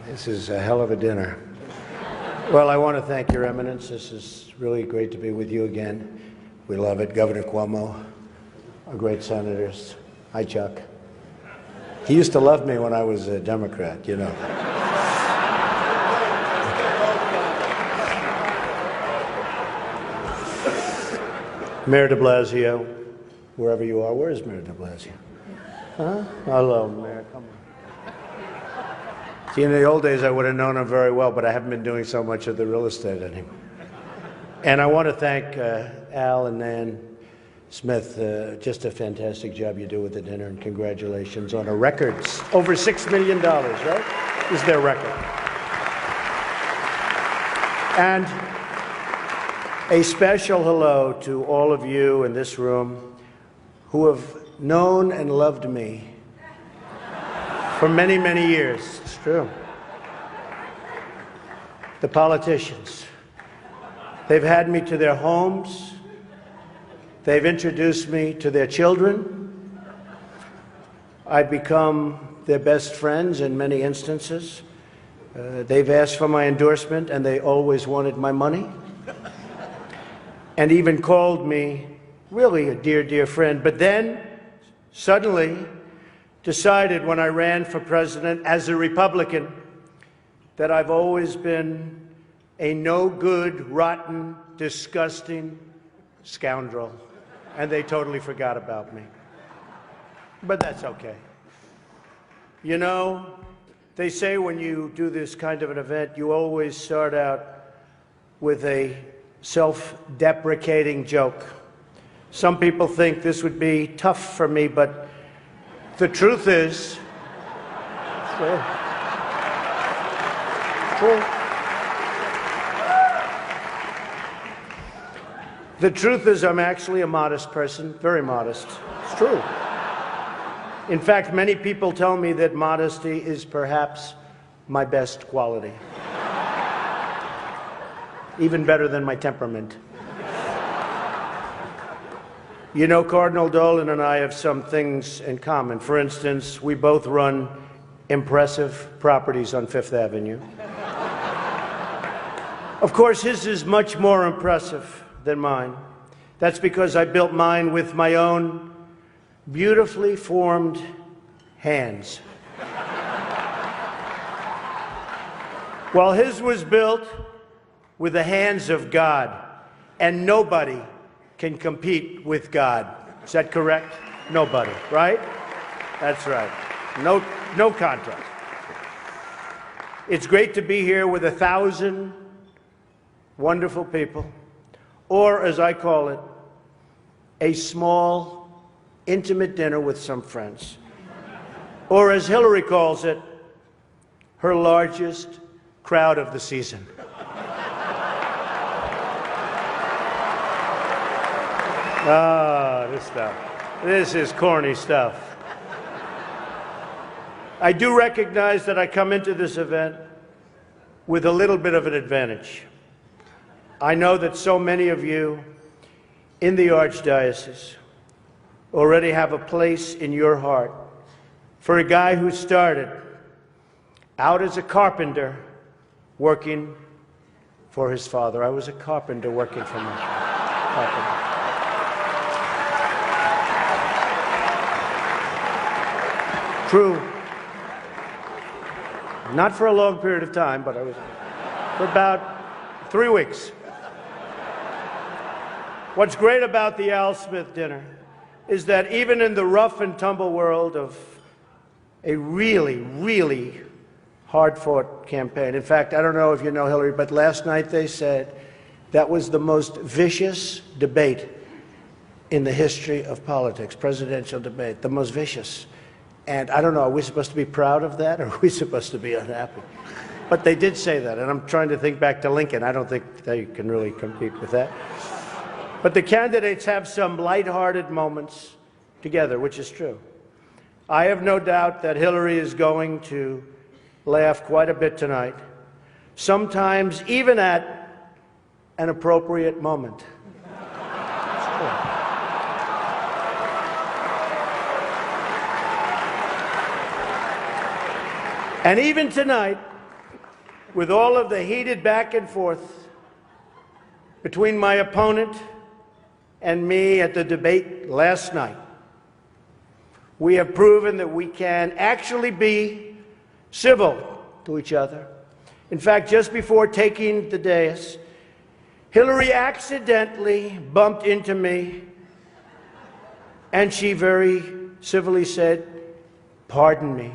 This is a hell of a dinner. Well, I want to thank Your Eminence. This is really great to be with you again. We love it. Governor Cuomo, our great senators. Hi, Chuck. He used to love me when I was a Democrat, you know. Mayor de Blasio, wherever you are. Where is Mayor de Blasio? Huh? Hello, Mayor. Come on. See, in the old days, I would have known him very well, but I haven't been doing so much of the real estate anymore. And I want to thank Al and Nan Smith. Just a fantastic job you do with the dinner, and congratulations on a record. Over $6 million, right? Is their record. And a special hello to all of you in this room who have known and loved me for many, many years. It's true. The politicians. They've had me to their homes. They've introduced me to their children. I've become their best friends in many instances. They've asked for my endorsement, and they always wanted my money. And even called me really a dear, dear friend. But then, suddenly, decided when I ran for president as a Republican that I've always been a no-good, rotten, disgusting scoundrel. And they totally forgot about me. But that's okay. You know, they say when you do this kind of an event, you always start out with a self-deprecating joke. Some people think this would be tough for me, but the truth is, true. The truth is I'm actually a modest person, very modest. It's true. In fact, many people tell me that modesty is perhaps my best quality. Even better than my temperament. You know, Cardinal Dolan and I have some things in common. For instance, we both run impressive properties on Fifth Avenue. Of course, his is much more impressive than mine. That's because I built mine with my own beautifully formed hands. While his was built with the hands of God, and nobody can compete with God. Is that correct? Nobody, right? That's right. No contest. It's great to be here with 1,000 wonderful people, or as I call it, a small, intimate dinner with some friends. Or as Hillary calls it, her largest crowd of the season. This stuff. This is corny stuff. I do recognize that I come into this event with a little bit of an advantage. I know that so many of you in the Archdiocese already have a place in your heart for a guy who started out as a carpenter working for his father. I was a carpenter working for my father. True. Not for a long period of time, but I was for about 3 weeks. What's great about the Al Smith dinner is that even in the rough and tumble world of a really, really hard-fought campaign. In fact, I don't know if you know Hillary, but last night they said that was the most vicious debate in the history of politics, presidential debate, the most vicious. And I don't know, are we supposed to be proud of that, or are we supposed to be unhappy? But they did say that, and I'm trying to think back to Lincoln. I don't think they can really compete with that. But the candidates have some lighthearted moments together, which is true. I have no doubt that Hillary is going to laugh quite a bit tonight, sometimes even at an appropriate moment. It's true. And even tonight, with all of the heated back and forth between my opponent and me at the debate last night, we have proven that we can actually be civil to each other. In fact, just before taking the dais, Hillary accidentally bumped into me, and she very civilly said, "Pardon me."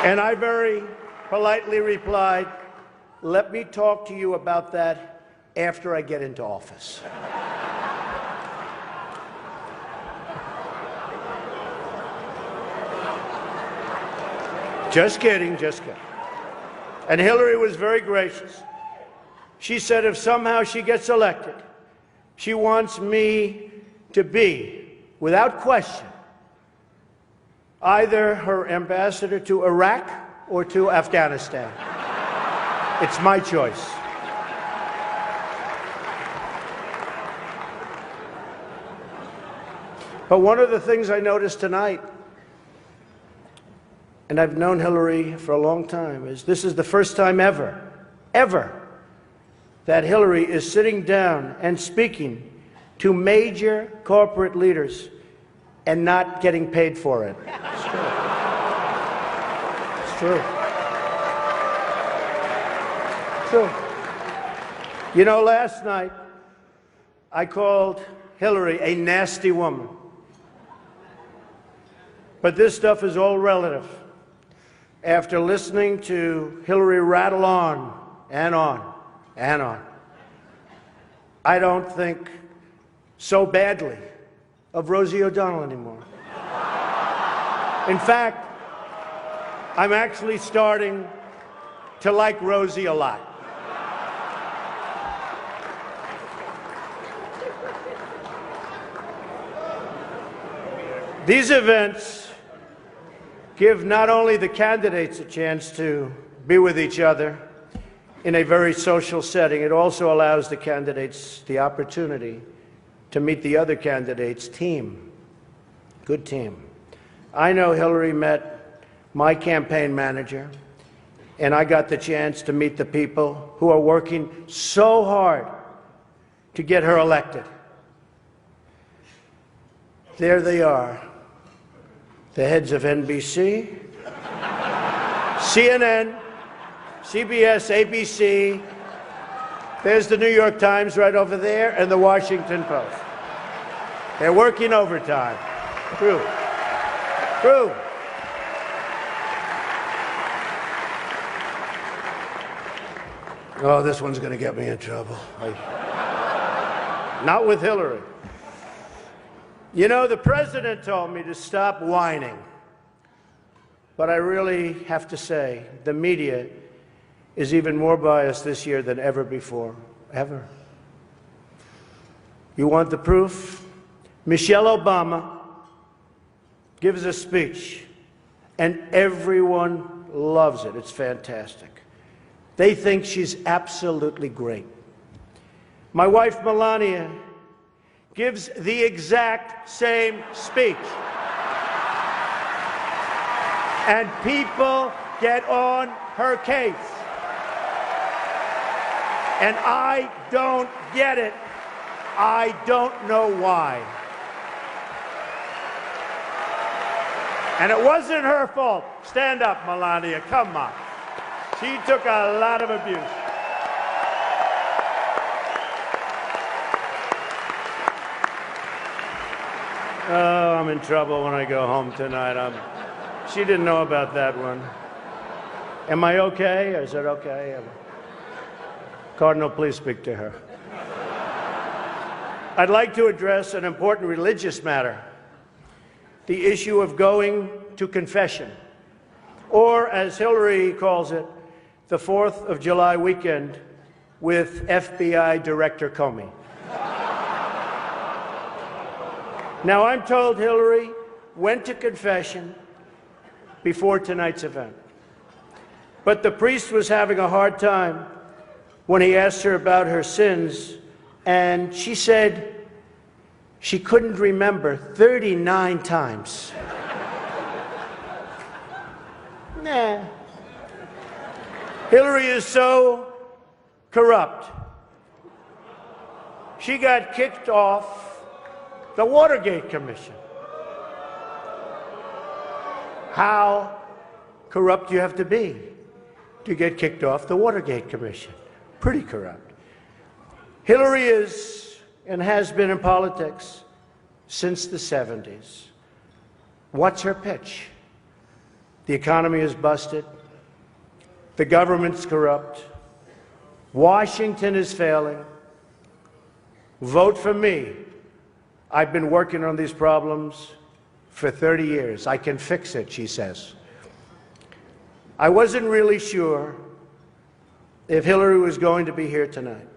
And I very politely replied, "Let me talk to you about that after I get into office." Just kidding, just kidding. And Hillary was very gracious. She said if somehow she gets elected, she wants me to be, without question, either her ambassador to Iraq or to Afghanistan. It's my choice. But one of the things I noticed tonight, and I've known Hillary for a long time, is this is the first time ever, that Hillary is sitting down and speaking to major corporate leaders and not getting paid for it. It's true. It's true. It's true. You know, last night, I called Hillary a nasty woman. But this stuff is all relative. After listening to Hillary rattle on and on and on, I don't think so badly of Rosie O'Donnell anymore. In fact, I'm actually starting to like Rosie a lot. These events give not only the candidates a chance to be with each other in a very social setting, it also allows the candidates the opportunity to meet the other candidates' team. Good team. I know Hillary met my campaign manager, and I got the chance to meet the people who are working so hard to get her elected. There they are, the heads of NBC, CNN, CBS, ABC. There's the New York Times right over there, and the Washington Post. They're working overtime. True. True. Oh, this one's going to get me in trouble. Not with Hillary. You know, the president told me to stop whining. But I really have to say, the media is even more biased this year than ever before. Ever. You want the proof? Michelle Obama gives a speech, and everyone loves it. It's fantastic. They think she's absolutely great. My wife, Melania, gives the exact same speech. And people get on her case. And I don't get it. I don't know why. And it wasn't her fault. Stand up, Melania. Come on. She took a lot of abuse. Oh, I'm in trouble when I go home tonight. She didn't know about that one. Am I okay? Is it okay? Cardinal, please speak to her. I'd like to address an important religious matter, the issue of going to confession, or as Hillary calls it, the 4th of July weekend with FBI Director Comey. Now, I'm told Hillary went to confession before tonight's event. But the priest was having a hard time when he asked her about her sins, and she said she couldn't remember 39 times. Nah. Hillary is so corrupt. She got kicked off the Watergate Commission. How corrupt you have to be to get kicked off the Watergate Commission. Pretty corrupt. Hillary is and has been in politics since the 70s. What's her pitch? The economy is busted. The government's corrupt. Washington is failing. Vote for me. I've been working on these problems for 30 years. I can fix it, she says. I wasn't really sure if Hillary was going to be here tonight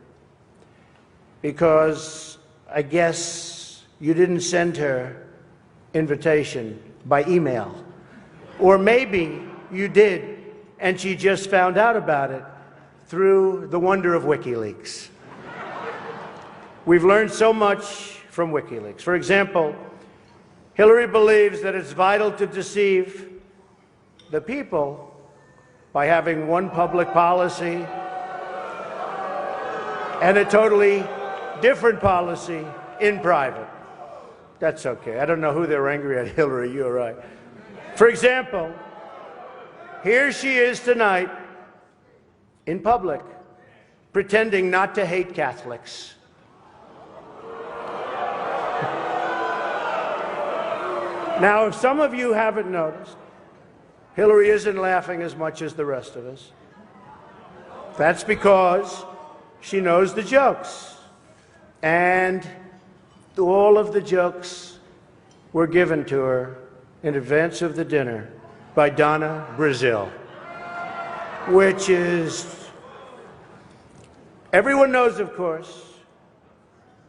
because I guess you didn't send her invitation by email. Or maybe you did and she just found out about it through the wonder of WikiLeaks. We've learned so much from WikiLeaks. For example, Hillary believes that it's vital to deceive the people by having one public policy and a totally different policy in private. That's okay. I don't know who they're angry at, Hillary, you're right. For example, here she is tonight in public pretending not to hate Catholics. Now, if some of you haven't noticed, Hillary isn't laughing as much as the rest of us. That's because she knows the jokes. And all of the jokes were given to her in advance of the dinner by Donna Brazile, which is, everyone knows, of course,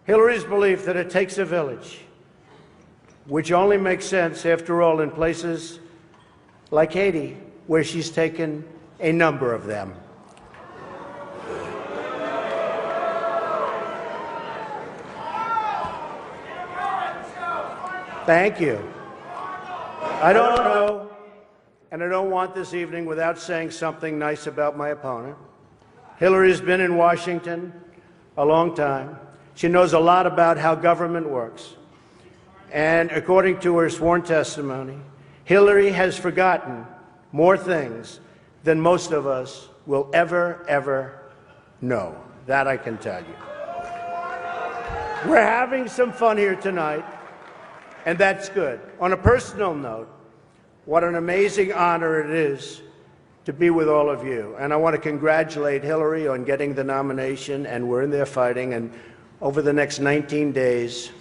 Hillary's belief that it takes a village, which only makes sense, after all, in places like Haiti, where she's taken a number of them. Thank you. I don't know, and I don't want this evening without saying something nice about my opponent. Hillary's been in Washington a long time. She knows a lot about how government works. And according to her sworn testimony, Hillary has forgotten more things than most of us will ever know. That I can tell you. We're having some fun here tonight, and that's good. On a personal note, what an amazing honor it is to be with all of you. And I want to congratulate Hillary on getting the nomination, and we're in there fighting, and over the next 19 days,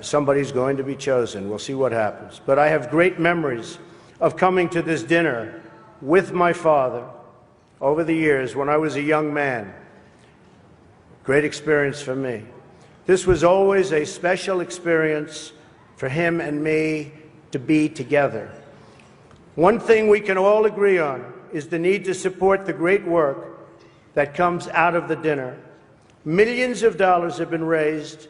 somebody's going to be chosen. We'll see what happens. But I have great memories of coming to this dinner with my father over the years when I was a young man. Great experience for me. This was always a special experience for him and me to be together. One thing we can all agree on is the need to support the great work that comes out of the dinner. Millions of dollars have been raised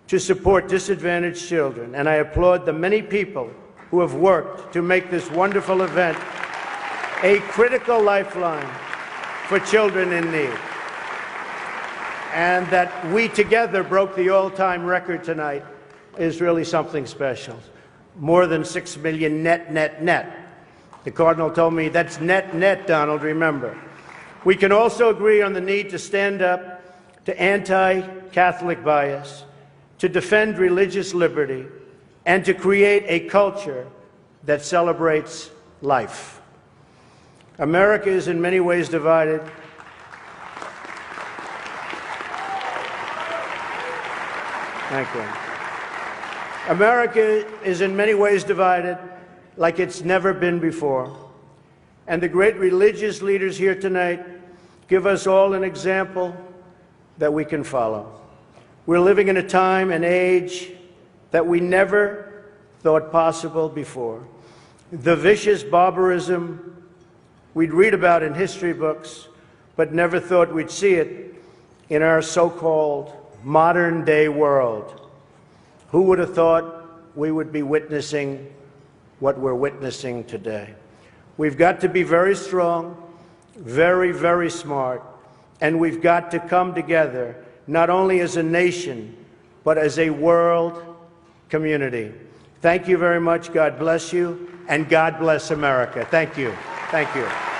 to support disadvantaged children, and I applaud the many people who have worked to make this wonderful event a critical lifeline for children in need. And that we together broke the all-time record tonight is really something special. More than 6 million net. The Cardinal told me that's net, Donald, remember. We can also agree on the need to stand up to anti-Catholic bias, to defend religious liberty, and to create a culture that celebrates life. America is in many ways divided. Thank you. America is in many ways divided like it's never been before. And the great religious leaders here tonight give us all an example that we can follow. We're living in a time and age that we never thought possible before. The vicious barbarism we'd read about in history books, but never thought we'd see it in our so-called modern-day world. Who would have thought we would be witnessing what we're witnessing today? We've got to be very strong, very, very smart, and we've got to come together, not only as a nation, but as a world community. Thank you very much. God bless you, and God bless America. Thank you. Thank you.